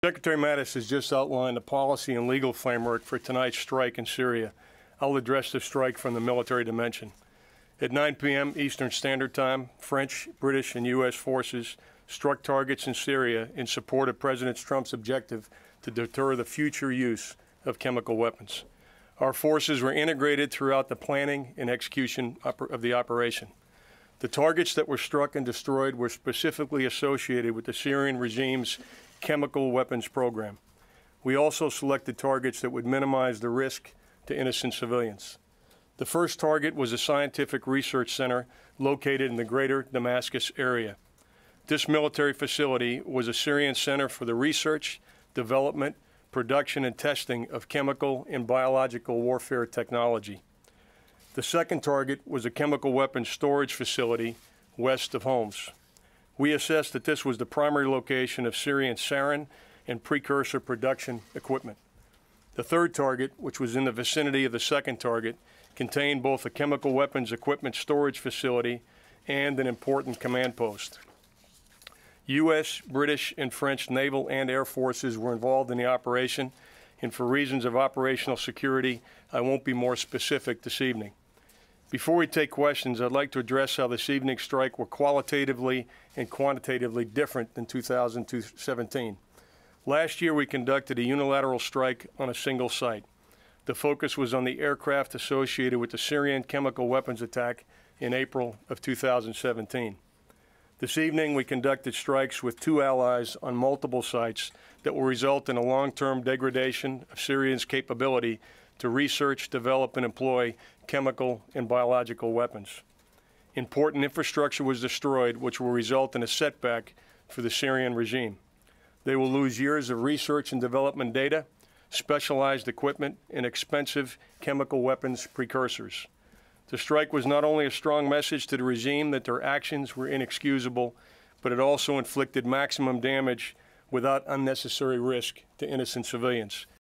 Secretary Mattis has just outlined the policy and legal framework for tonight's strike in Syria. I'll address the strike from the military dimension. At 9 p.m. Eastern Standard Time, French, British, and U.S. forces struck targets in Syria in support of President Trump's objective to deter the future use of chemical weapons. Our forces were integrated throughout the planning and execution of the operation. The targets that were struck and destroyed were specifically associated with the Syrian regime's chemical weapons program. We also selected targets that would minimize the risk to innocent civilians. The first target was a scientific research center located in the greater Damascus area. This military facility was a Syrian center for the research, development, production, and testing of chemical and biological warfare technology. The second target was a chemical weapons storage facility west of Homs. We assessed that this was the primary location of Syrian sarin and precursor production equipment. The third target, which was in the vicinity of the second target, contained both a chemical weapons equipment storage facility and an important command post. U.S., British, and French naval and air forces were involved in the operation, and for reasons of operational security, I won't be more specific this evening. Before we take questions, I'd like to address how this evening's strike were qualitatively and quantitatively different than 2017. Last year, we conducted a unilateral strike on a single site. The focus was on the aircraft associated with the Syrian chemical weapons attack in April of 2017. This evening, we conducted strikes with two allies on multiple sites that will result in a long-term degradation of Syria's capability to research, develop, and employ chemical and biological weapons. Important infrastructure was destroyed, which will result in a setback for the Syrian regime. They will lose years of research and development data, specialized equipment, and expensive chemical weapons precursors. The strike was not only a strong message to the regime that their actions were inexcusable, but it also inflicted maximum damage without unnecessary risk to innocent civilians.